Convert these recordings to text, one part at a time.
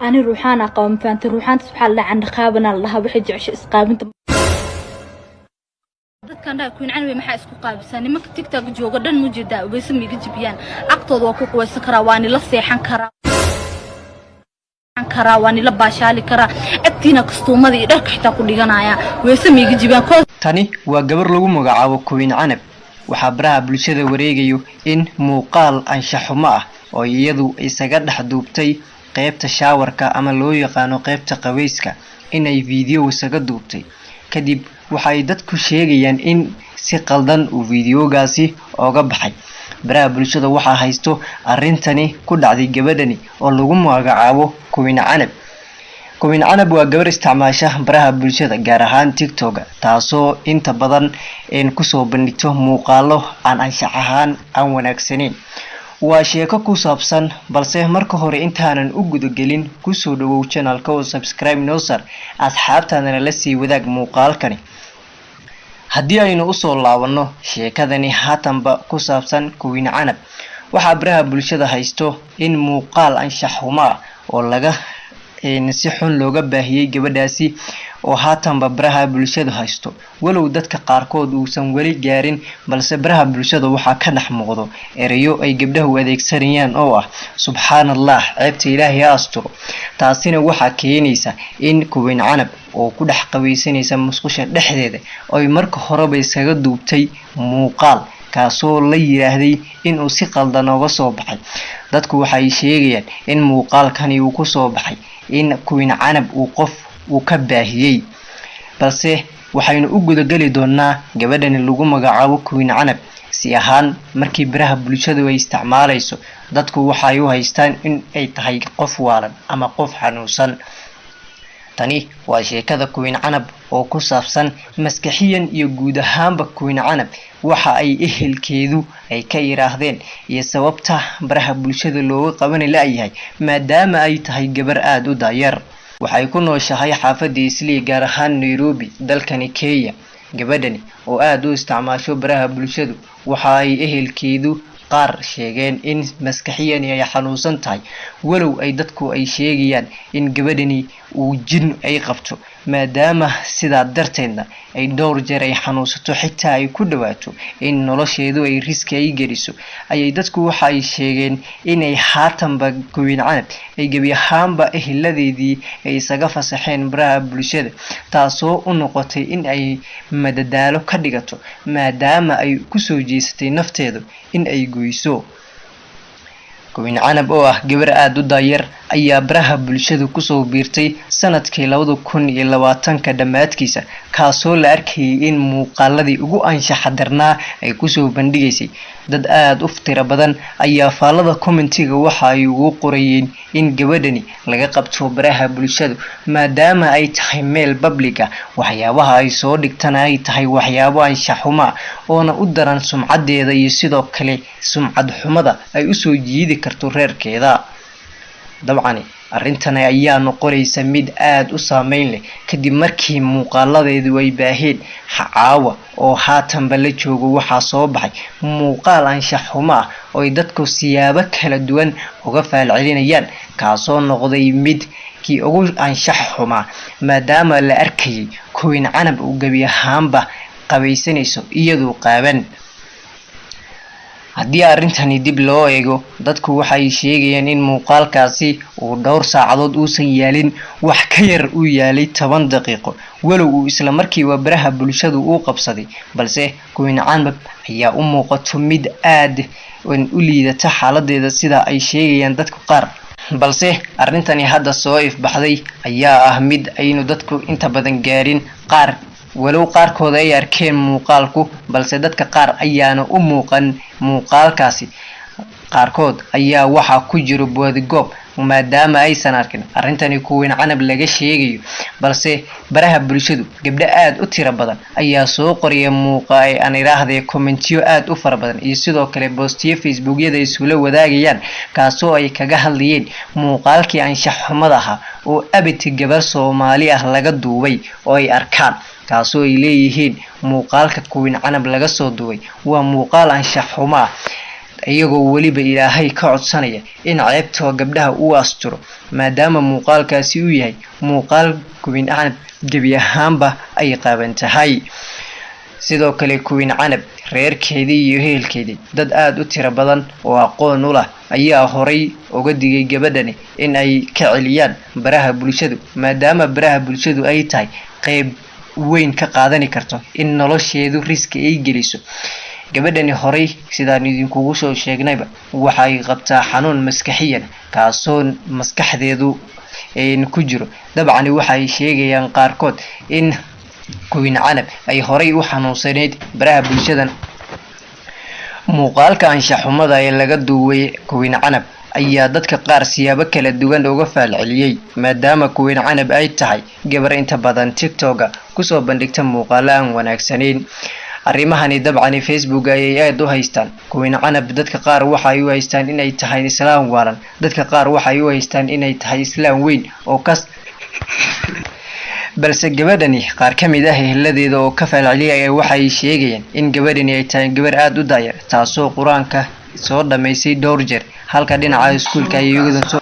أنا روحانا قوم فانت روحان سبحان الله عند خابنا الله بحج عش إسقابنت dadkan daa kuin canwe maxaa isku qaabsan nimanka TikTok jooga dhan mujida way samiga jibiyaan aqtooda waa ku quweysan karaa waani la seexan karaa waani la baashaali karaa agtiina kastuumada iyo dharka xitaa ku dhiganaya way samiga jibiyaan tani waa gabar lagu magacaabo Queen Canab waxa baraha bulshada wareegayo in muuqaal anshaxumo ah oo iyadu isaga dhaxduubtay qaybta shaawarka ama loo yaqaano qaybta qaweyska inay video isaga duubtay kadib waxay dadku sheegayaan in si qaldan uu videogaasi ooga baxay baraha bulshada waxa haysto arintani ku dhacday gabadhani oo lagu magacaabo Queen Canab Queen Canab waa gabar isticmaasha baraha bulshada gaar ahaan TikTok taasoo inta badan ku soo bandhigto muuqaalo aan anshax ahaan aan wanaagsaneyn waa sheeko ku saabsan balse marka hore intaanan u gudagelin ku soo dhawow channelka oo subscribe noo sar asxaabtaadana la sii wadaag muuqaalkani haddii aynu u soo laabano sheekadani haatanba ku saabsan Queen Canab waxa baraha bulshada haysto in muuqaal anshax xumo oo laga si xun looga baahiyay gabadhaasi oo haatanba baraha bulshada haysto walow dadka qaarkood uusan wali gaarin balse baraha bulshada waxa ka dhex muuqdo erayo ay gabdhahu adeegsanayaan oo ah subhanallah ceebta ilaahay asturo taasina waxa keenaysa in Queen Canab oo ku dhex qaweysanaysa musqusha dhexdeeda oo marka horeba isaga duubtay muuqaal kaasoo la yiraahday in uu si qaldan uga soo baxay dadku waxay sheegayaan in muuqaalkani uu ku soo baxay in Queen Canab uu qof uu ka baahiyay balse waxaynu u gudagali doonaa gabadhani lagu magacaabo Queen Canab si ahaan markii baraha bulshada ay isticmaalayso dadku waxay u haystaan in ay tahay qof waalan ama qof xanuunsan tani waa sheekada Queen Canab oo ku saabsan maskaxiyan iyo guud ahaanba Queen Canab waxa ay ehelkeedu ay ka yiraahdeen iyo sababta baraha bulshada looga qaban laayahay maadaama ay tahay gabar aad u daayar waxay ku nooshahay xaafadda Islii gaar ahaan Nairobi dalkani Kenya gabadhani oo aad u isticmaasho baraha bulshada waxa ay ehelkeedu qaar sheegeen in maskaxiyan ay xanuunsan tahay walow ay dadku ay sheegayaan in gabadhani uu jin ay qabto maadaama sida darteedna ay dhowr jeer ay xanuunsato xitaa ay ku dhawaato in nolosheedu ay risk ay geliso ayay dadku waxa ay sheegeen inay haatanba Queen Canab ay gabi ahaanba ehladeedii ay isaga fasaxeen baraha bulshada taasoo u noqotay in ay madadaalo ka dhigato maadaama ay ku soo jeesatay nafteedu in ay goyso Queen Canab oo ah gabar aad u daayar ayaa baraha bulshada ku soo biirtay sanadkii 2020 dhamaadkiisa kaasoo la arkay in muuqaaladii ugu anshaxa darnaa ay ku soo bandhigaysay dad aad u ftira badan ayaa faalada commentiga waxa ay ugu qorayeen in gabadhani laga qabto baraha bulshada maadaama ay tahay meel public ah waxyaabaha ay soo dhigtana ay tahay waxyaabo anshax xumo oo u daran sumcadeeda iyo sidoo kale sumcad xumada ay u soo jiidi karto reerkeeda dabcan arintana ayaa noqonaysa mid aad u saameyn leh kadib markii muuqaaladeedu ay baaheen caawa oo haatanba la joogo waxa soo baxay muuqaal anshax xumo oo ay dadku siyaabo kala duwan uga falcelinayaan kaasoo noqday mid kii ugu anshax xumo maadaama la arkay Queen Canab uu gabi ahaanba qaweysanayso iyadoo qaaban haddii arintani dib loo eego dadku waxay sheegayaan in muuqaalkaasi uu dhowr saacadood uusan yaalin wax ka yar uu yaalay 10 daqiiqo walow uu isla markiiba baraha bulshada uu qabsaday balse Queen Canab ayaa u muuqato mid aad u liidata xaaladeeda sida ay sheegayaan dadku qaar balse arintani hadda soo ifbaxday ayaa ah mid aynu dadku inta badan gaarin qaar walow qaarkood ay arkeen muuqaalku balse dadka qaar ayaana u muuqan muuqaalkaasi qaarkood ayaa waxa ku jiro boodigob maadaama aysan arkin arintani Queen Canab laga sheegayo balse baraha bulshadu gabdha aad u tira badan ayaa soo qoriyay muuqaal aan iraahday commentiyo aad u fara badan iyo sidoo kale postiyo facebookyada isula wadaagayaan kaasoo ay kaga hadlayeen muuqaalkii anshax xumada ah oo abiti gabar Soomaali ah laga duubay oo ay arkaan kaasoo ay leeyihiin muuqaalka Queen Canab laga soo duubay waa muuqaal anshax xumo iyagoo weliba ilaahay ka codsanaya in ceebta gabdhaha uu asturo maadaama muuqaalkaasi uu yahay muuqaal Queen Canab gebi ahaanba ay qaaban tahay. sidoo kale Queen Canab reerkeedii iyo ehelkeedii dad aad u tiro badan oo aqoon u leh ayaa horay uga digay gabadhani in ay ka celiyaan baraha bulshadu maadaama baraha bulshadu ay tahay qayb weyn ka qaadan karto in nolosheedu riski ay geliso. gabadhani horay sidaan idinkugu soo sheegnayba waxay qabtaa xanuun maskaxiyan kaasoo maskaxdeedu ku jiro. dabcan waxay sheegayaan qaarkood in Queen Canab ay horay u xanuunsaneyd baraha bulshadan. muuqaalka anshaxumada ee laga duubay Queen Canab ayaa dadka qaar siyaabo kala duwan uga falceliyay maadaama Queen Canab ay tahay gabar inta badan TikTok kusoo bandhigta muuqaalo aan wanaagsaneyn. arrimahani dabcan Facebook ayay aad u haystaan. Queen Canab dadka qaar waxay u haystaan inay tahay islaam waalan, dadka qaar waxay u haystaan inay tahay islaam weyn oo balse gabadhani qaar ka mid ah ehladeeda oo ka falceliyay waxay sheegayaan in gabadhani ay tahay gabar aad u daayar taasoo quraanka soo dhameysay dhowr jeer halka dhinaca iskuulka ay iyadu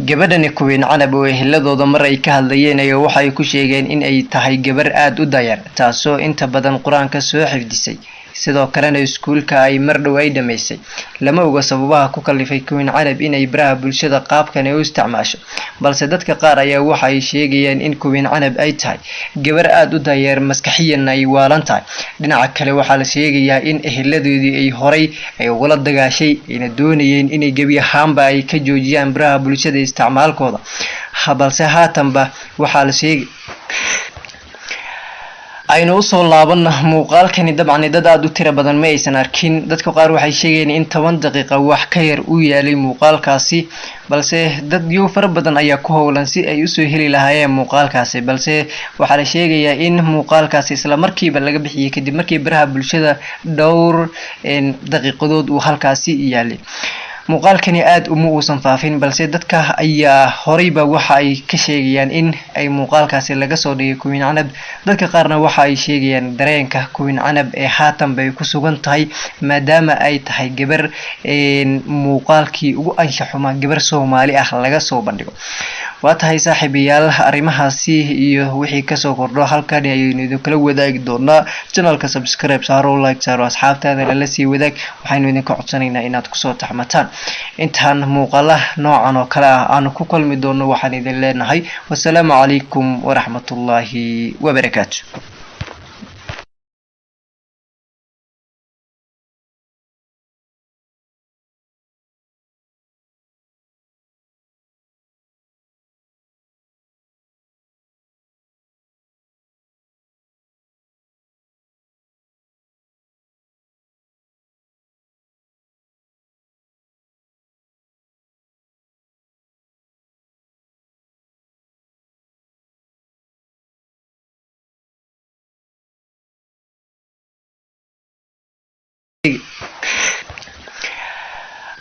gabadhani Queen Canab oo ehladooda mar ay ka hadlayeen waxay ku sheegeen in ay tahay gabar aad u daayar taasoo inta badan quraanka soo xifdisay sidoo kalena iskuulka ay mar dhow ay dhameysay. lama oga sababaha ku kalifay Queen Canab inay baraha bulshada qaabkan u isticmaasho balse dadka qaar ayaa waxay sheegayaan in Queen Canab ay tahay gabar aad u daayar maskaxiyan ay waalan tahay. dhinaca kale waxaa la sheegayaa in ehladoodii ay horay ay ugala dagaashay inay doonayeen inay gebi ahaanba ay ka joojiyaan baraha bulshada isticmaalkooda balse haatanba waxaa la sheegay aynu soo laabana muuqaalkani. dabcan dad aad u tiro badan ma aysan arkin. dadka qaar waxay sheegeen in 10 daqiiqo wax ka yar uu yaalay muuqaalkaasi balse dad fara badan ayaa ku howlan si ay u soo heli lahaayeen muuqaalkaasi balse waxaa la sheegayaa in muuqaalkaasi isla markiiba laga bixiyay kadib markii baraha bulshada dhowr daqiiqadood uu halkaasi yaalay. muuqaalkani aad uma uusan faafin balse dadka ayaa horayba waxa ay ka sheegayaan in ay muuqaalkaasi laga soo dhigay Queen Canab. dadka qaarna waxa ay sheegayaan dareenka Queen Canab ee haatan bay ku sugan tahay maadaama ay tahay gabar muuqaalkii ugu anshaxuma gabar Soomaali ah laga soo bandhigo. waa tahay saaxiibayaal arrimahaasi iyo wixii ka soo kordho halkan ayaynu idin kala wadaagi doonaa. channelka subscribe saaro, like saaro, asxaabtaada la sii wadaag. waxaynu idinka codsanaynaa inaad ku soo taxmataan intaan muuqaala noocan oo kale ah aan ku kulmi doono. waxaan idin leenahay wassalaamu calaykum waraxmatullaahi wabarakaatu.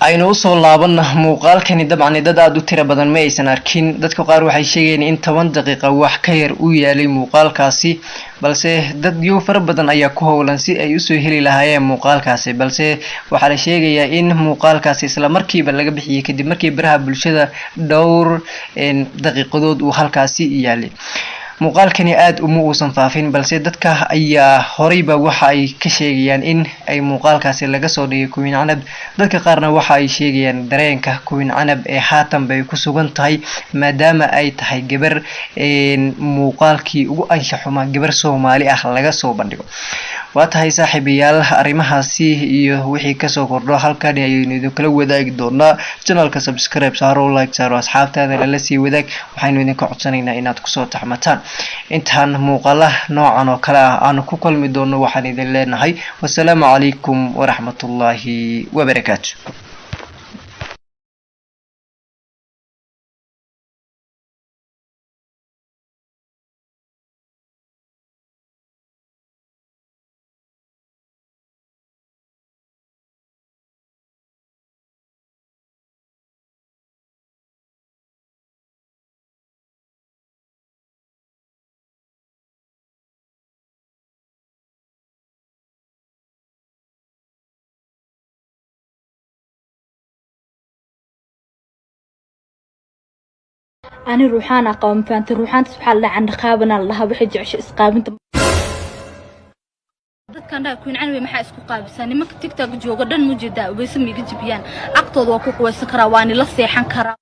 aynu soo laabana muuqaalkani. dabcan dad aad u tiro badan ma aysan arkin. dadka qaar waxay sheegeen in 10 daqiiqo wax ka yar uu yaalay muuqaalkaasi balse dad fara badan ayaa ku howlan si ay u soo heli lahaayeen muuqaalkaasi balse waxaa la sheegayaa in muuqaalkaasi isla markiiba laga bixiyay kadib markii baraha bulshada dhowr daqiiqadood uu halkaasi yaalay. muuqaalkani aad uma uusan faafin balse dadka ayaa horayba waxa ay ka sheegayaan in ay muuqaalkaasi laga soo dhigay Queen Canab. dadka qaarna waxa ay sheegayaan dareenka Queen Canab ee haatan bay ku sugan tahay maadaama ay tahay gabar muuqaalkii ugu anshaxuma gabar Soomaali ah laga soo bandhigo. waa tahay saaxiibayaal arrimahaasi iyo wixii ka soo kordho halkan ayaynu idin kala wadaagi doonaa. channelka subscribe saaro, like saaro, asxaabtaada la sii wadaag. waxaynu idinka codsanaynaa inaad ku soo taxmataan intaan muuqaala noocan oo kale ah aan ku kulmi doono. waxaan idin leenahay wassalaamu calaykum waraxmatullaahi wabarakaatu. ani ruuxaan aqoon faanta ruuxaanta subxaan allah can qaabana laha wixii jecesho isqaabinta dadkan dhaa Queen Canab maxaa isku qaabisan nimanka TikTok jooga dhan mujeedaa ubaysa miiga jibiyaan aqtooda waa ku quweysan karaa waani la seexan karaa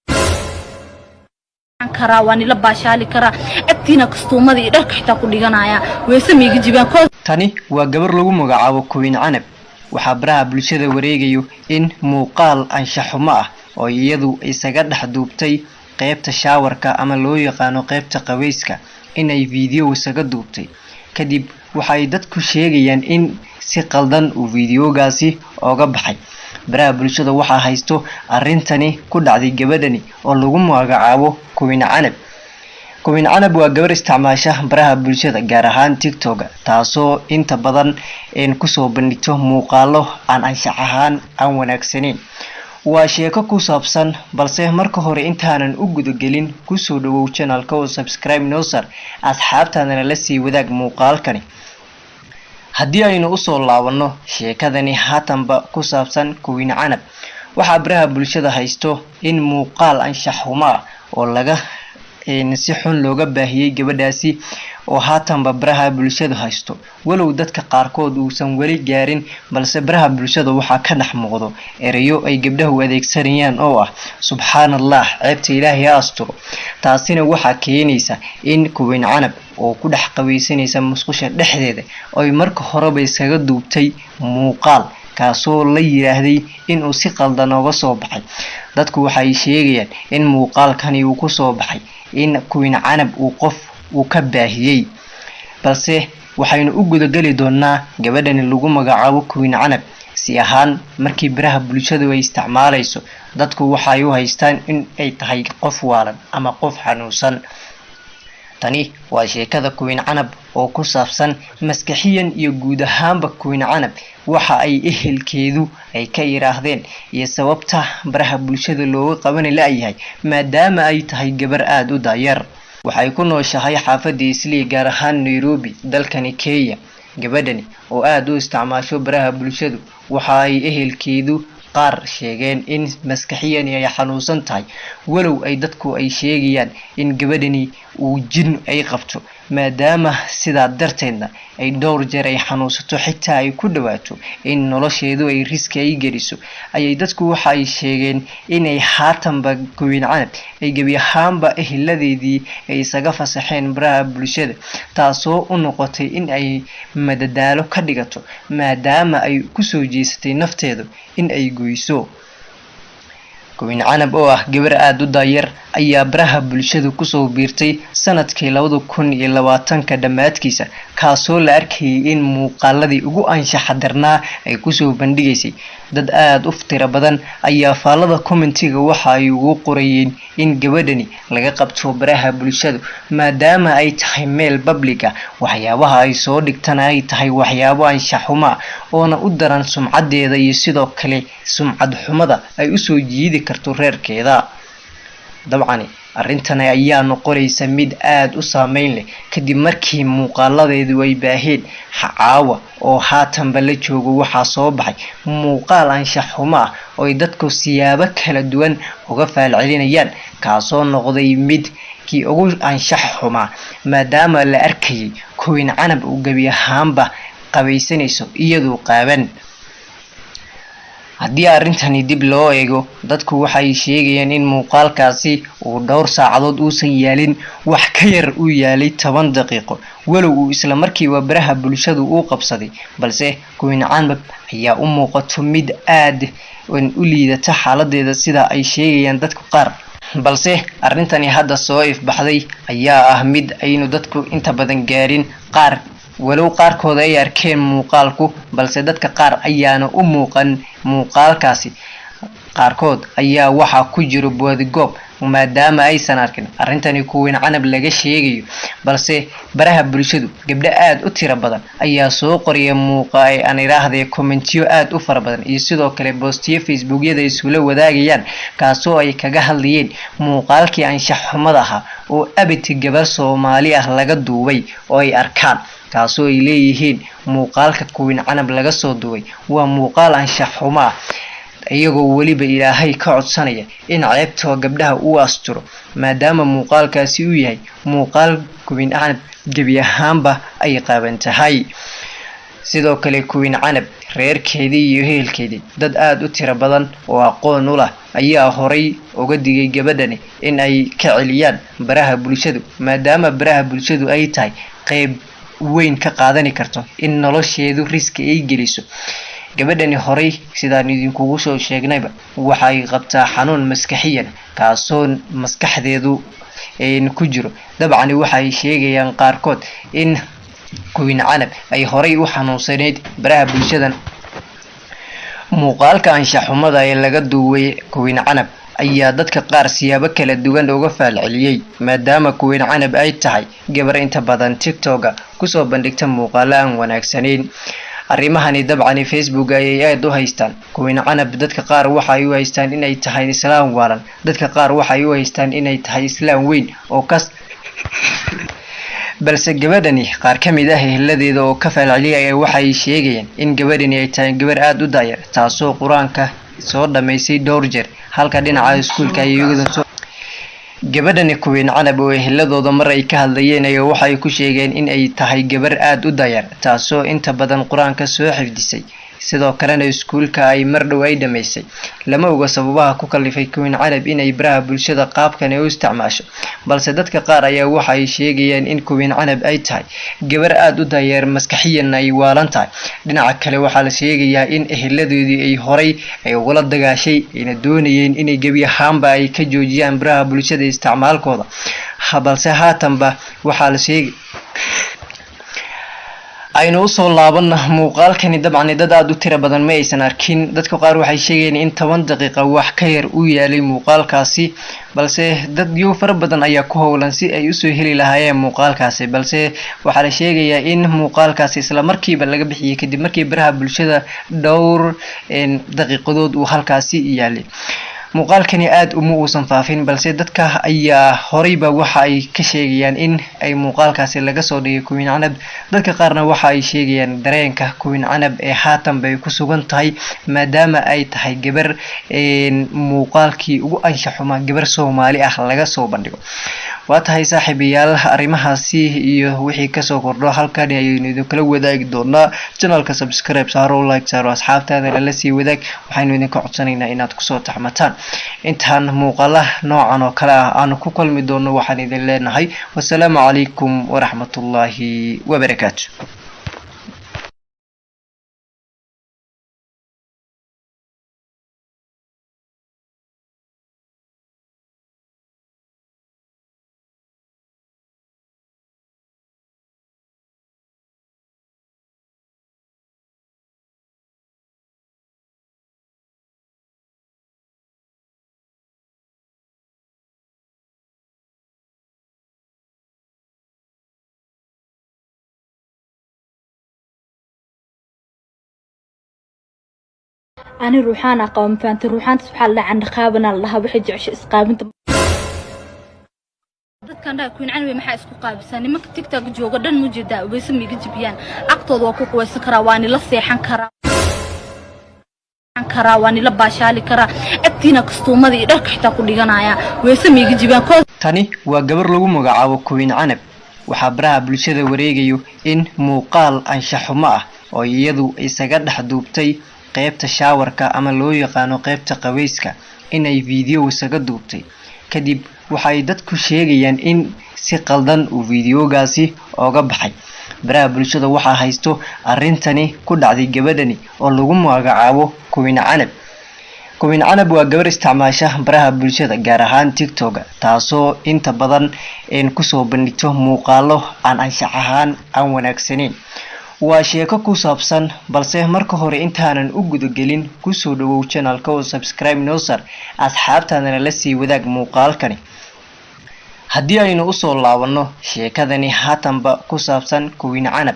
waani la baashaali karaa agtiina kastuumada iyo dharka xitaa ku dhiganaya weysa miiga jibiyaan tani waa gabar lagu magacaabo Queen Canab waxaa baraha bulshada wareegayo in muuqaal anshaxumo ah oo iyadu isaga dhex duubtay qaybta shaawarka ama loo yaqaano qaybta qaweyska inay video isaga duubtay kadib waxay dadku sheegayaan in si qaldan uu videogaasi ooga baxay baraha bulshada waxa haysto arintani ku dhacday gabadhani oo lagu magacaabo Queen Canab Queen Canab waa gabar isticmaasha baraha bulshada gaar ahaan TikTok taasoo inta badan ku soo bandhigto muuqaalo aan anshax ahaan aan wanaagsaneyn waa sheeko ku saabsan balse marka hore intaanan u gudagelin ku soo dhawow channelka oo subscribe noo sar asxaabtaadana la sii wadaag muuqaalkani haddii aynu u soo laabano sheekadani haatanba ku saabsan Queen Canab waxa baraha bulshada haysto in muuqaal anshax xumo oo laga si xun looga baahiyay gabadhaasi oo haatanba baraha bulshada haysto walow dadka qaarkood uusan wali gaarin balse baraha bulshada waxa ka dhex muuqdo erayo ay gabdhahu adeegsanayaan oo ah subxaanallah ceebta ilaahay asturo taasina waxa keenaysa in Queen Canab oo ku dhex qaweysanaysa musqusha dhexdeeda oo marka horeba isaga duubtay muuqaal kaasoo la yiraahday in uu si qaldan uga soo baxay dadku waxay sheegayaan in muuqaalkani uu ku soo baxay in Queen Canab uu ka baahiyay balse waxaynu u gudagali doonaa gabadhani lagu magacaabo Queen Canab si ahaan markii baraha bulshada ay isticmaalayso dadku waxay u haystaan in ay tahay qof waalan ama qof xanuunsan tani waa sheekada Queen Canab oo ku saabsan maskaxiyan iyo guud ahaanba Queen Canab waxa ay ehelkeedu ay ka yiraahdeen iyo sababta baraha bulshada looga qaban laayay maadaama ay tahay gabar aad u daayar waxay ku nooshahay xaafadda Islii gaar ahaan Nairobi dalkani Kenya gabadhani oo aad u isticmaasho baraha bulshada waxa ay ehelkeedu qaar sheegeen in maskaxiyan ay xanuunsan tahay walow ay dadku ay sheegayaan in gabadhani uu jin ay qabto maadaama sida darteedna ay dhowr jeer ay xanuunsato xitaa ay ku dhawaato in nolosheedu ay risk ay geliso ayay dadku waxa ay sheegeen inay haatanba Queen Canab ay gabi ahaanba ehladeedii ay isaga fasaxeen baraha bulshada taasoo u noqotay in ay madadaalo ka dhigato maadaama ay ku soo jeesatay nafteedu in ay goyso Queen Canab oo ah gabar aad u daayar ayaa baraha bulshada ku soo biirtay sanadkii 2020 dhamaadkiisa kaasoo la arkay in muuqaaladii ugu anshax darnaa ay ku soo bandhigaysay dad aad u tiro badan ayaa faalada commentiga waxa ay ugu qorayeen in gabadhani laga qabto baraha bulshada maadaama ay tahay meel public ah waxyaabaha ay soo dhigtana ay tahay waxyaabo anshax xumo oo u daran sumcadeeda iyo sidoo kale sumcad xumada ay u soo jiidi karto reerkeeda dabcan arintani ayaa noqonaysa mid aad u saameyn leh kadib markii muuqaaladeedu ay baaheen caawa oo haatanba la joogo waxa soo baxay muuqaal anshax xumo oo ay dadku siyaabo kala duwan uga falcelinayaan kaasoo noqday mid kii ugu anshax xumo maadaama la arkayay Queen Canab uu gabi ahaanba qaweysanayso iyadoo qaaban haddii arintani dib loo eego dadku waxay sheegayaan in muuqaalkaasi uu dhowr saacadood uusan yaalin wax ka yar uu yaalay 10 daqiiqo walow uu isla markiiba baraha bulshada uu qabsaday balse Queen Canab ayaa u muuqato mid aad u liidata xaaladeeda sida ay sheegayaan dadku qaar balse arintani hadda soo ifbaxday ayaa ah mid aynu dadku inta badan gaarin qaar walow qaarkood ay arkeen muuqaalku balse dadka qaar ayaana u muuqan muuqaalkaasi qaarkood ayaa waxa ku jiro boodigob maadaama aysan arkin arintani Queen Canab laga sheegayo balse baraha bulshadu gabdho aad u tiro badan ayaa soo qoriyay muuqaal aan iraahday commentiyo aad u fara badan iyo sidoo kale postiyo facebookyada isula wadaagayaan kaasoo ay kaga hadlayeen muuqaalkii anshax xumada ah oo abiti gabar Soomaali ah laga duubay oo ay arkaan kaasoo ay leeyihiin muuqaalka Queen Canab laga soo duubay waa muuqaal anshax xumo iyagoo weliba ilaahay ka codsanaya in ceebtoo gabdhaha uu asturo maadaama muuqaalkaasi uu yahay muuqaal Queen Canab gebi ahaanba ay qaaban tahay. sidoo kale Queen Canab reerkeedii iyo ehelkeedii dad aad u tiro badan oo aqoon u leh ayaa horay uga digay gabadhani in ay ka celiyaan baraha bulshadu maadaama baraha bulshadu ay tahay qayb weyn ka qaadan karto in nolosheedu riski ay geliso. gabadhani horay sidaan idinkugu soo sheegnayba waxay qabtaa xanuun maskaxiyan kaasoo maskaxdeedu ku jiro. dabcan waxay sheegayaan qaarkood in Queen Canab ay horay u xanuunsaneyd baraha bulshadan. muuqaalka anshaxumada ee laga duubay Queen Canab ayaa dadka qaar siyaabo kala duwan uga falceliyay maadaama Queen Canab ay tahay gabar inta badan TikTok kusoo bandhigta muuqaalo aan wanaagsaneyn. arrimahani dabcan Facebook ayay aad u haystaan. Queen Canab dadka qaar waxay u haystaan inay tahay islaam waalan, dadka qaar waxay u haystaan inay tahay islaam weyn oo balse gabadhani qaar ka mid ah ehladeeda oo ka falceliyay waxay sheegayaan in gabadhani ay tahay gabar aad u daayar taasoo quraanka soo dhameysay dhowr jeer halka dhinaca iskuulka ay iyadu gabadhani Queen Canab oo ehladooda mar ay ka hadlayeen waxay ku sheegeen in ay tahay gabar aad u daayar taasoo inta badan quraanka soo xifdisay sidoo kalena iskuulka ay mar dhow ay dhameysay. lama oga sababaha ku kalifay Queen Canab inay baraha bulshada qaabkan u isticmaasho balse dadka qaar ayaa waxay sheegayaan in Queen Canab ay tahay gabar aad u daayar maskaxiyan ay waalan tahay. dhinaca kale waxaa la sheegayaa in ehladoodii ay horay ay ugula dagaashay inay doonayeen inay gebi ahaanba ay ka joojiyaan baraha bulshada isticmaalkooda balse haatanba waxaa la sheegay aynu soo laabana muuqaalkani. dabcan dad aad u tiro badan ma aysan arkin. dadka qaar waxay sheegeen in 10 daqiiqo wax ka yar uu yaalay muuqaalkaasi balse dad fara badan ayaa ku howlan si ay u soo heli lahaayeen muuqaalkaasi balse waxaa la sheegayaa in muuqaalkaasi isla markiiba laga bixiyay kadib markii baraha bulshada dhowr daqiiqadood uu halkaasi yaalay. muuqaalkani aad uma uusan faafin balse dadka ayaa horayba waxa ay ka sheegayaan in ay muuqaalkaasi laga soo dhigay Queen Canab. dadka qaarna waxa ay sheegayaan dareenka Queen Canab ee haatan bay ku sugan tahay maadaama ay tahay gabar muuqaalkii ugu anshaxuma gabar Soomaali ah laga soo bandhigo. waa tahay saaxiibayaal arrimahaasi iyo wixii ka soo kordho halkan ayaynu idin kala wadaagi doonaa. channelka subscribe saaro, like saaro, asxaabtaada la sii wadaag. waxaynu idinka codsanaynaa inaad ku soo taxmataan intaan muuqaalaha noocan oo kale ah aan ku kulmi doono. waxaan idin leenahay wassalaamu calaykum waraxmatullaahi wabarakaatu. أنا روحان أقوم فانت روحان سبحان الله عند خابنا الله بحج عش إسقابنت dadkan Queen Canab maxaa isku qaabisay nimanka TikTok jooga dhan mujida way samiga jibiyaan aqtooda waa ku quweysan karaa waani la seexan karaa waani la baashaali karaa agtiina kastuumada iyo dharka xitaa ku dhiganaya way samiga jibiyaan. tani waa gabar lagu magacaabo Queen Canab. waxaa baraha bulshada wareegayo in muuqaal anshaxumo ah oo iyadu isaga dhex duubtay qaybta shaawarka ama loo yaqaano qaybta qaweyska inay video isaga duubtay kadib waxay dadku sheegayaan in si qaldan uu videogaasi ooga baxay. baraha bulshada waxaa haysto arintani ku dhacday gabadhani oo lagu magacaabo Queen Canab. Queen Canab waa gabar isticmaasha baraha bulshada gaar ahaan TikTok taasoo inta badan kusoo bandhigto muuqaalo aan anshax ahaan aan wanaagsaneyn. waa sheeko ku saabsan balse marka hore intaanan u gudagelin ku soo dhawow channelka oo subscribe noo sar asxaabtaadana la sii wadaag muuqaalkani. haddii aynu u soo laabano sheekadani haatanba ku saabsan Queen Canab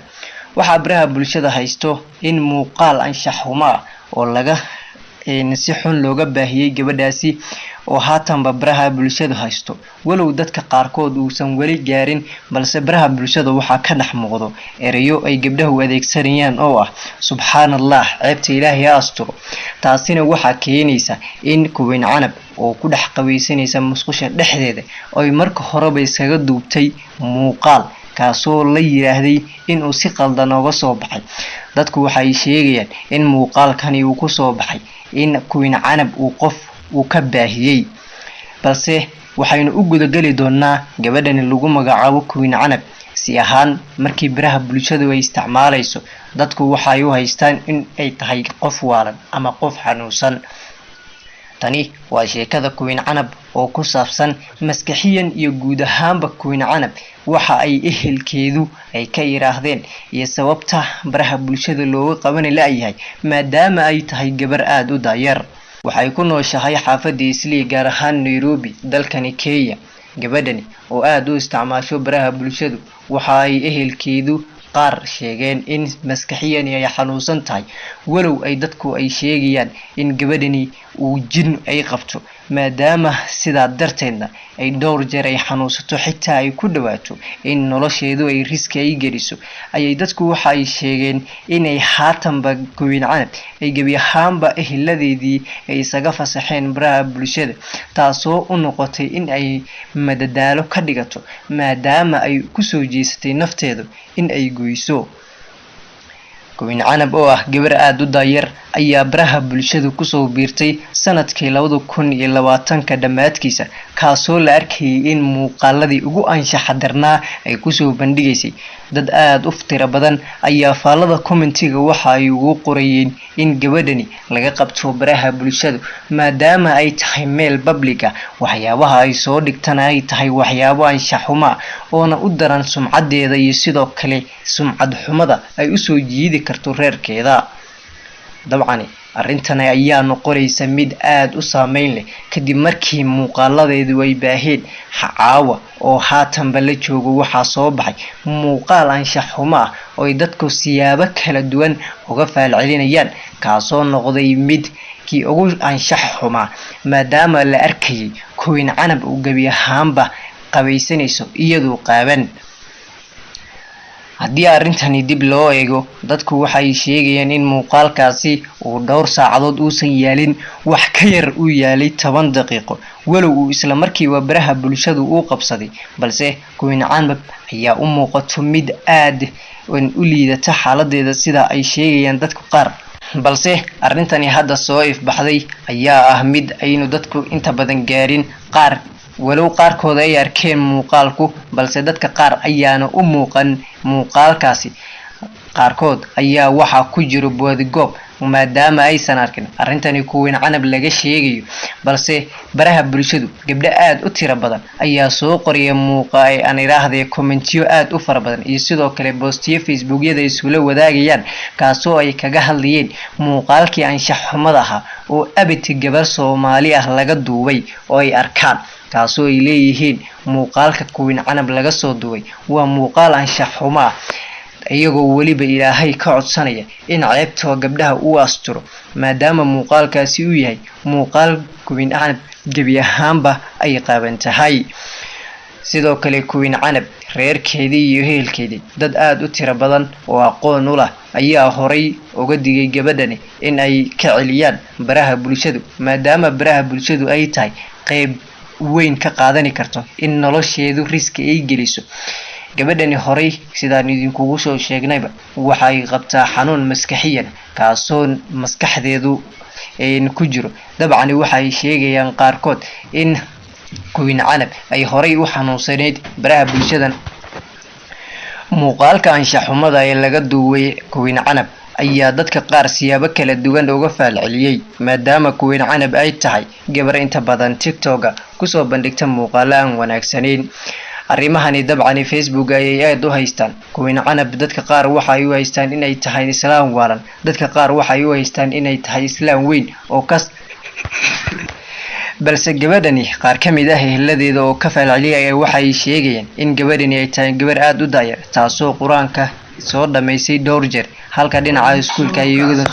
waxaa baraha bulshada haysto in muuqaal anshaxuma oo laga si xun looga baahiyay gabadhaasi oo haatanba baraha bulshada haysto walow dadka qaarkood uusan weli gaarin balse baraha bulshada waxaa ka dhex muuqdo erayo ay gabdhahu adeegsanayaan oo ah subxaanallah ceebta ilaahay ha asturo taasina waxaa keenaysa in Queen Canab oo ku dhex qabaysanaysa musqusha dhexdeeda ay marka horeba isaga duubtay muuqaal kaasoo la yiraahday in uu si qaldan uga soo baxay dadku waxay sheegayaan in muuqaalkani uu ku soo baxay in Queen Canab uu ka baahiyay balse waxaynu u gudagali doonaa gabadhan lagu magacaabo Queen Canab si ahaan markii baraha bulshada ay isticmaalayso dadku waxay u haystaan in ay tahay qof waalan ama qof xanuunsan tani waa sheekada Queen Canab oo ku saabsan maskaxiyan iyo guud ahaanba Queen Canab waxa ay ehelkeedu ay ka yiraahdeen iyo sababta baraha bulshada looga qaban laayahay maadaama ay tahay gabar aad u daayar waxay ku nooshahay xaafadda Islii gaar ahaan Nairobi dalkani Kenya gabadhani oo aad u isticmaasho baraha bulshada waxa ay ehelkeedu qaar sheegeen in maskaxiyan ay xanuunsan tahay walow ay dadku ay sheegayaan in gabadhani uu jin ay qabto maadaama sidaa darteedna ay dhowr jeer ay xanuunsato xitaa ay ku dhawaato in nolosheedu ay riski ay geliso ayay dadku waxa ay sheegeen inay haatanba Queen Canab ay gabi ahaanba ehladeedii ay isaga fasaxeen baraha bulshada taasoo u noqotay in ay madadaalo ka dhigato maadaama ay ku soo jeesatay nafteedu in ay goyso Queen Canab oo ah gabar aad u daayar ayaa baraha bulshada ku soo biirtay sanadkii 2020 dhamaadkiisa kaasoo la arkay in muuqaaladii ugu anshaxa darnaa ay ku soo bandhigaysay dad aad u ftira badan ayaa faalada commentiga waxa ay ugu qorayeen in gabadhani laga qabto baraha bulshada maadaama ay tahay meel public ah waxyaabaha ay soo dhigtana ay tahay waxyaabo anshax xumo oo u daran sumcadeeda iyo sidoo kale sumcad xumada ay u soo jiidi karto reerkeeda dabcan arrintan ayaa noqonaysa mid aad u saameyn leh kadib markii muuqaaladeedu ay baaheen caawa oo haatanba la joogo waxaa soo baxay muuqaal anshax xumo ah oo dadku siyaabo kala duwan uga falcelinayaan kaasoo noqday mid kii ugu anshax xumaa maadaama la arkayay Queen Canab oo gabi ahaanba qabaysanayso iyadoo qaaban haddii arrintani dib loo eego dadku waxay sheegayaan in muuqaalkaasi uu dhowr saacadood uusan yaalin wax ka yar uu yaalay 10 daqiiqo walow uu isla markiiba baraha bulshada uu qabsaday balse Queen Canab ayaa u muuqato mid aad u liidata xaaladeeda sida ay sheegayaan dadku qaar balse arrintani hadda soo ifbaxday ayaa ah mid aynu dadku inta badan gaarin qaar walow qaarkood ay arkeen muuqaalku balse dadka qaar ayaana u muuqan muuqaalkaasi qaarkood ayaa waxa ku jiro boodigob maadaama aysan arkin arrintani Queen Canab laga sheegayo balse baraha bulshadu gabdho aad u tiro badan ayaa soo qoriyay muuqaal aan iraahday commentiyo aad u fara badan iyo sidoo kale postiyo facebookyada isula wadaagayaan kaasoo ay kaga hadlayeen muuqaalkii anshax xumada ahaa oo abiti gabar Soomaali ah laga duubay oo ay arkaan kaasoo ay leeyihiin muuqaalka Queen Canab laga soo duubay waa muuqaal anshax xumo ah iyagoo waliba Ilaahay ka codsanaya in ceebta gabdhaha uu asturo maadaama muuqaalkaasi uu yahay muuqaal Queen Canab gabi ahaanba ay qaaban tahay sidoo kale Queen Canab reerkeedii iyo ehelkeedii dad aad u tiro badan oo aqoon u leh ayaa horay uga digay gabadhani in ay ka celiyaan baraha bulshada maadaama baraha bulshadu ay tahay qayb weyn ka qaadan karto in nolosheedu riski ay geliso gabadhani horay sidaan idinkugu soo sheegnayba waxay qabtaa xanuun maskaxiyan kaasoo maskaxdeedu ku jiro dabcan waxay sheegayaan qaarkood in Queen Canab ay horay u xanuunsaneed baraha bulshada muuqaalka anshax xumada ee laga duubay Queen Canab ayaa dadka qaar siyaabo kala duwan uga falceliyay maadaama Queen Canab ay tahay gabar inta badan TikTok ku soo bandhigta muuqaalo aan wanaagsaneyn arrimahani dabcan Facebook ay aad u haystaan Queen Canab dadka qaar waxay u haystaan inay tahay islaam waalan dadka qaar waxay u haystaan inay tahay islaam weyn oo kas balse gabadhani qaar kamid ah ehladeeda oo ka falceliyay waxay sheegayaan in gabadhani ay tahay gabar aad u daayar taasoo quraanka soo dhameysay dhowr jeer halka dhinaca iskuulka ay iyaguna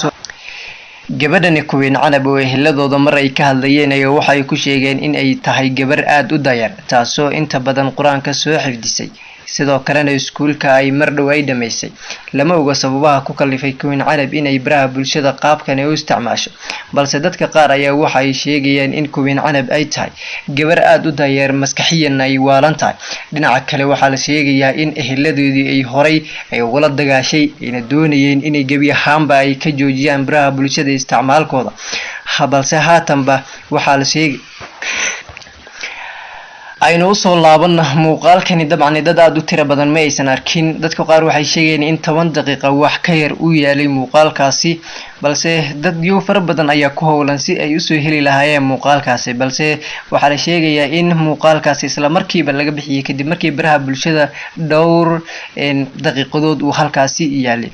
gabadhani Queen Canab oo eheladooda mar ay ka hadlayeen ayaa waxay ku sheegeen in ay tahay gabar aad u dayar taasoo inta badan quraanka soo xifdisay sidoo kalena iskuulka ay mar dhow ay dhameysay lama oga sababaha ku kalifay Queen Canab inay baraha bulshada qaabkan u isticmaasho balse dadka qaar ayaa waxay sheegayaan in Queen Canab ay tahay gabar aad u dayar maskaxiyan ay waalan tahay dhinaca kale waxaa la sheegayaa in eheladoodii ay horay ay wala dagaashay ina doonayeen inay gabi ahaanba ay ka joojiyaan baraha bulshada isticmaalkooda balse haatanba waxaa la sheegay aynu soo laabana muuqaalkani dabcan dad aad u tiro badan ma aysan arkin dadka qaar waxay sheegeen in 10 daqiiqo wax ka yar u yaalay muuqaalkaasi balse dad iyo far badan ayaa ku howlan si ay u soo heli lahaayeen muuqaalkaasi balse waxa la sheegayaa in muuqaalkaasi isla markiiba laga bixiyay kadib markii baraha bulshada dhowr daqiiqadood uu halkaasi yaalay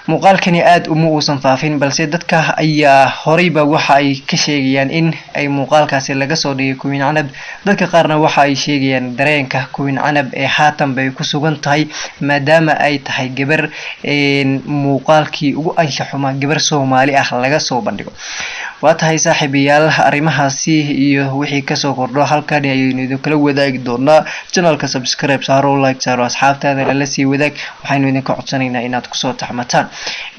muuqaalkani aad uma uusan faafin balse dadka ayaa horeyba waxa ay ka sheegayaan in ay muuqaalkaasi laga soo dhigay Queen Canab dadka qaarna waxa ay sheegayaan dareenka Queen Canab ee haatan bay ku sugan tahay maadaama ay tahay gabar muuqaalkii ugu anshaxuma gabar Soomaali ah laga soo bandhigo waa tahay saaxiibayaal arrimahaasi iyo wixii ka soo kordho halkan ayaynu idin kala wadaagi doonaa channelka subscribe saaro like saaro asxaabtaada la sii wadaag waxaynu idinka codsanaynaa inaad ku soo taxmataan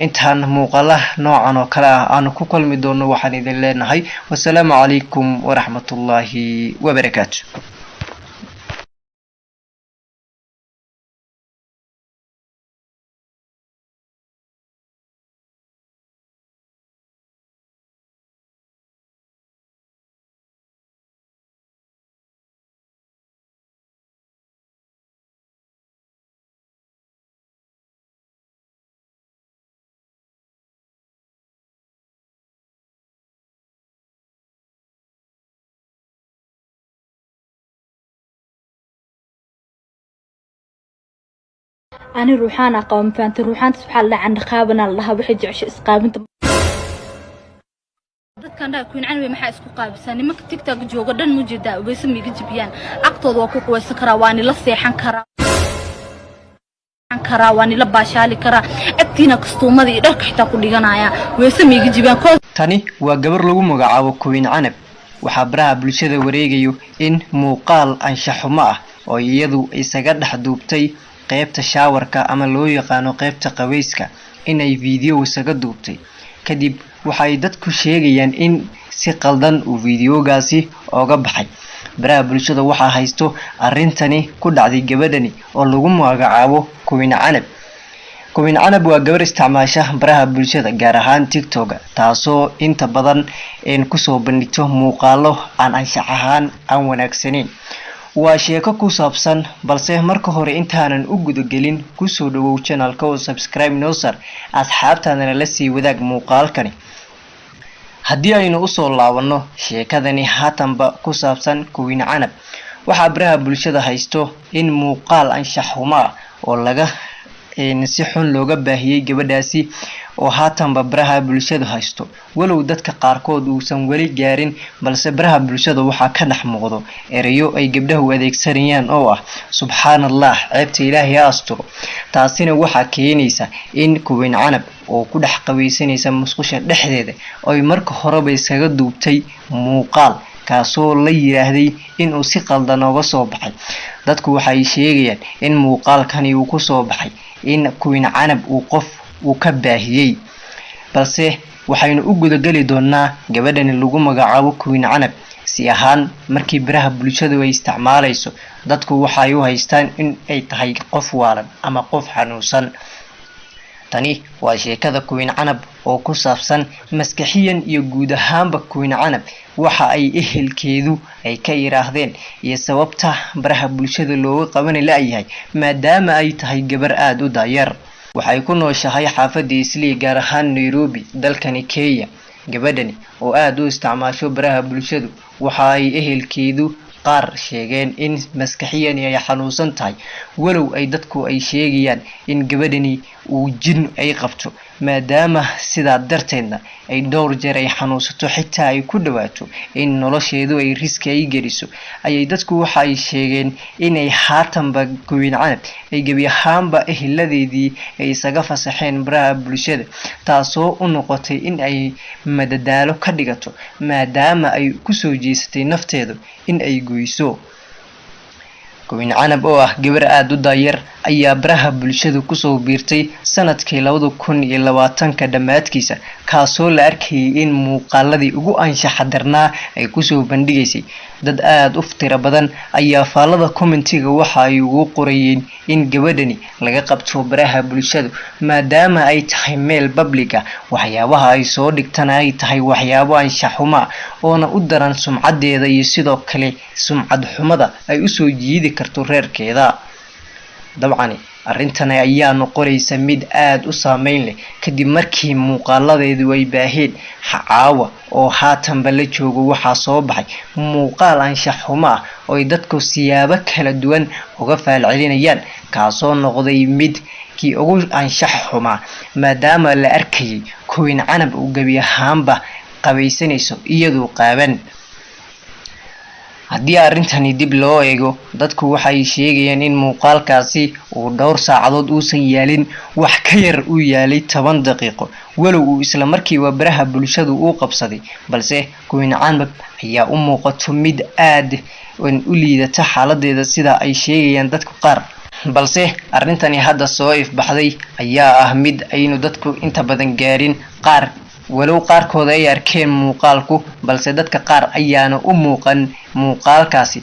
intaan muuqaalaha noocan oo kale ah aan ku kulmi doono waxaan idin leenahay wassalaamu calaykum waraxmatullaahi wabarakaatuh أنا روحان أقوم فانت روحان سبحان الله عند خابنا الله بحج عش إسقابنت كان Queen Canab maxaa isku qaabsan nimanka TikTok jooga dhan mujida waysa miga jibiyaan aqtooda waa ku quweysan karaa waani la seexan karaa waani la baashaali karaa agtiina kastuumada iyo dharka xitaa ku dhiganaya waysa miga jibiyaan tani waa gabar lagu magacaabo Queen Canab waxa baraha bulshada wareegayo in muuqaal anshaxuma ah oo iyadu isaga dhaxduubtay qaybta shaawarka ama loo yaqaano qaybta qaweyska inay video isaga duubtay kadib waxay dadku sheegayaan in si qaldan uu videogaasi ooga baxay baraha bulshada waxa haysto arintani ku dhacday gabadhani oo lagu magacaabo Queen Canab Queen Canab waa gabar isticmaasha baraha bulshada gaar ahaan TikTok taasoo inta badan ku soo bandhigto muuqaalo aan anshax ahaan aan wanaagsaneyn waa sheeko ku saabsan balse marka hore intaanan u gudagelin ku soo dhawow channelka oo subscribe noo sar asxaabtaadana la sii wadaag muuqaalkani haddii aynu u soo laabano sheekadani haatanba ku saabsan Queen Canab waxa baraha bulshada haysto in muuqaal anshaxuma oo laga si xun looga baahiyay gabadhaasi oo haatanba baraha bulshada haysto walow dadka qaarkood uusan wali gaarin balse baraha bulshada waxa ka dhex muuqdo erayo ay gabdhahu adeegsanayaan oo ah subhanallah ceebta ilaahay asturo taasina waxa keenaysa in Queen Canab oo ku dhex qaweysanaysa musqusha dhexdeeda oo marka horeba isaga duubtay muuqaal kaasoo la yiraahday in uu si qaldan uga soo baxay dadku waxay sheegayaan in muuqaalkani uu ku soo baxay in Queen Canab uu qof uu ka baahiyay balse waxaynu u gudagali doonaa gabadhani lagu magacaabo Queen Canab si ahaan markii baraha bulshada ay isticmaalayso dadku waxay u haystaan in ay tahay qof waalan ama qof xanuunsan tani waa sheekada Queen Canab oo ku saabsan maskaxiyan iyo guud ahaanba Queen Canab waxa ay ehelkeedu ay ka yiraahdeen iyo sababta baraha bulshada looga qaban laayahay maadaama ay tahay gabar aad u dayar waxay ku nooshahay xaafadda Islii gaar ahaan Nairobi dalkani Kenya gabadhani oo aad u isticmaasho baraha bulshada waxa ay ehelkeedu qaar sheegeen in maskaxiyan ay xanuunsan tahay walow ay dadku ay sheegayaan in gabadhani uu jin ay qabto maadaama sidaa darteedna ay dhowr jeer ay xanuunsato xitaa ay ku dhawaato in nolosheedu ay riski ay geliso ayay dadku waxa ay sheegeen inay haatanba Queen Canab ay gebi ahaanba ehladeedii ay isaga fasaxeen baraha bulshada taasoo u noqotay in ay madadaalo ka dhigato maadaama ay ku soo jeesatay nafteedu in ay goyso. Queen Canab oo ah gabar aad u daayar ayaa baraha bulshada ku soo biirtay sanadkii 2020 dhamaadkiisa kaasoo la arkayay in muuqaaladii ugu anshaxa darnaa ay ku soo bandhigaysay. dad aad u tiro badan ayaa faalada commentiga waxa ay ugu qorayeen in gabadhani laga qabto baraha bulshada maadaama ay tahay meel public ah waxyaabaha ay soo dhigtana ay tahay waxyaabo anshax xumo oo u daran sumcadeeda iyo sidoo kale sumcad xumada ay u soo jiidi karto reerkeeda. dabcan arrintan ayaa noqonaysa mid aad u saameyn leh kadib markii muuqaaladeedu ay baaheen caawa oo haatanba la joogo waxaa soo baxay muuqaal anshax xumo ah oo ay dadku siyaabo kala duwan uga falcelinayaan kaasoo noqday mid kii ugu anshax xumo maadaama la arkayay Queen Canab oo gabi ahaanba qabaysanayso iyadoo qaaban. haddii arrintani dib loo eego dadku waxay sheegayaan in muuqaalkaasi uu dhowr saacadood uusan yaalin wax ka yar uu yaalay 10 daqiiqo walow uu isla markiiba baraha bulshadu uu qabsaday balse Queen Canab ayaa u muuqato mid aad u liidata xaaladeeda sida ay sheegayaan dadku qaar. balse arrintani hadda soo ifbaxday ayaa ah mid aynu dadku inta badan gaarin qaar walow qaarkood ay arkeen muuqaalku balse dadka qaar ayaana u muuqan muuqaalkaasi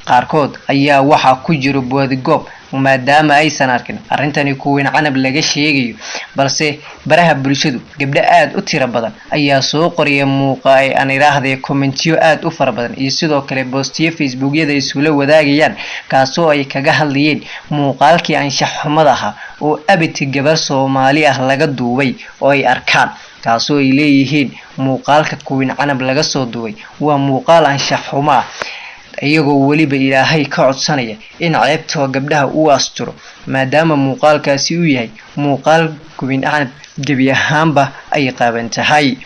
qaarkood ayaa waxa ku jiro boodgoob maadaama aysan arkin arrintani Queen Canab laga sheegayo balse baraha bulshadu gabdho aad u tiro badan ayaa soo qoriyay muuqaal aan iraahday commentiyo aad u fara badan iyo sidoo kale boostiyo facebookyada isula wadaagayaan kaasoo ay kaga hadlayeen muuqaalkii anshax xumada ahaa oo abiti gabar Soomaali ah laga duubay oo ay arkaan kaasoo ay leeyihiin muuqaalka Queen Canab laga soo duubay waa muuqaal anshax xumo ah iyagoo waliba Ilaahay ka codsanaya in ceebta gabdhaha uu asturo maadaama muuqaalkaasi uu yahay muuqaal Queen Canab gabi ahaanba ay qaaban tahay.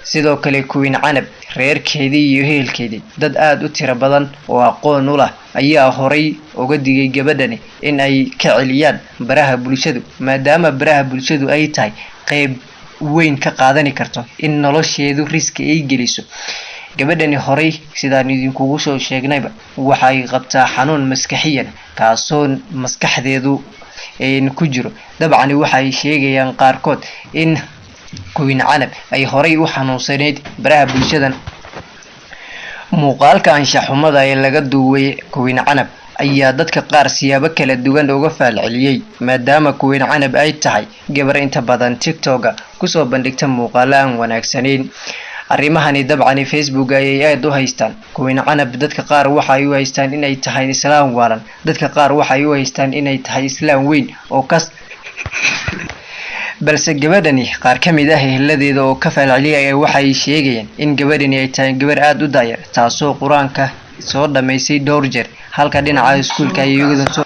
sidoo kale Queen Canab reerkeedii iyo ehelkeedii dad aad u tiro badan oo aqoon u leh ayaa horay uga digay gabadhani in ay ka celiyaan baraha bulshadu maadaama baraha bulshadu ay tahay qayb weyn ka qaadan karto in nolosheedu riski ay geliso. gabadhani horay sidaan idinkugu soo sheegnayba waxay qabtaa xanuun maskaxiyan kaasoo maskaxdeedu ku jiro. dabcan waxay sheegayaan qaarkood in Queen Canab ay horay u xanuunsaneyd baraha bulshadan. muuqaalka anshax xumada ee laga duubay Queen Canab ayaa dadka qaar siyaabo kala duwan uga falceliyay maadaama Queen Canab ay tahay gabar inta badan TikTok ku soo bandhigta muuqaalo aan wanaagsaneyn. arrimahani dabcan Facebook ay aad u haystaan Queen Canab dadka qaar waxay u haystaan inay tahay islaam waalan dadka qaar waxay u haystaan inay tahay islaam weyn oo kas balse gabadhani qaar kamid ah ehladeeda oo ka falceliyay waxay sheegayaan in gabadhani ay tahay gabar aad u daayar taasoo quraanka soo dhameysay dhowr jeer halka dhinaca iskuulka ay iyagoo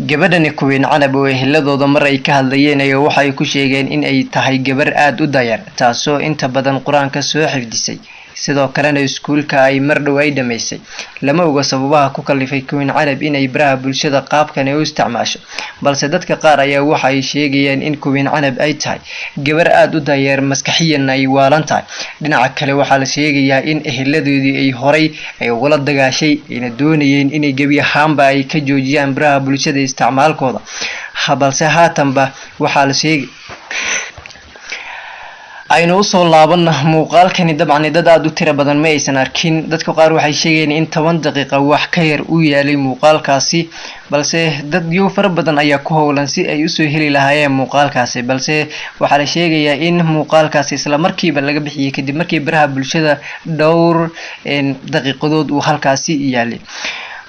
gabadhani Queen Canab oo ehladooda mar ay ka hadlayeen ayaa waxay ku sheegeen in ay tahay gabar aad u daayar taasoo inta badan quraanka soo xifdisay sidoo kalena iskuulka ay mar dhow ay dhameysay. lama oga sababaha ku kalifay Queen Canab inay baraha bulshada qaabkan u isticmaasho balse dadka qaar ayaa waxay sheegayaan in Queen Canab ay tahay gabar aad u daayar maskaxiyan ay waalan tahay. dhinaca kale waxaa la sheegayaa in ehladoodii ay horay ay wala dagaashay inay doonayeen inay gabi ahaanba ay ka joojiyaan baraha bulshada isticmaalkooda balse haatanba waxaa la sheegay aynu soo laabana muuqaalkani dabcan dad aad u tiro badan ma aysan arkin dadka qaar waxay sheegeen in 10 daqiiqo wax ka yar uu yaalay muuqaalkaasi balse dad iyo fara badan ayaa ku howlan si ay u soo heli lahaayeen muuqaalkaasi balse waxa la sheegayaa in muuqaalkaasi isla markiiba laga bixiyay kadib markii baraha bulshada dhowr daqiiqadood uu halkaasi yaalay.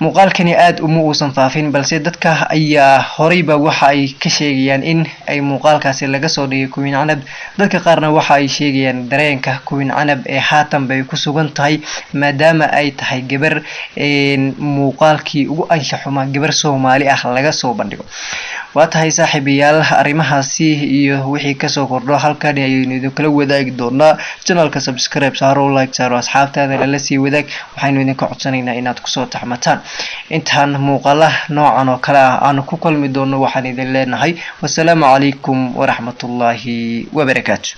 muuqaalkani aad uma uusan faafin balse dadka ayaa horayba waxa ay ka sheegayaan in ay muuqaalkaasi laga soo dhigay Queen Canab. dadka qaarna waxa ay sheegayaan dareenka Queen Canab ee haatan bay ku sugan tahay maadaama ay tahay gabar muuqaalkii ugu anshax xumaa gabar Soomaali ah laga soo bandhigo. waa tahay saaxiibayaal arrimahaasi iyo wixii kasoo kordho halkan ayaynu idin kala wadaagi doonaa. channelka subscribe saaro, like saaro, asxaabtaada la sii wadaag. waxaynu idinka codsanaynaa inaad kusoo taxmataan. intaan muuqaalaha noocan oo kale ah aan ku kulmi doono waxaan idin leenahay wassalaamu calaykum waraxmatullaahi wabarakaatu.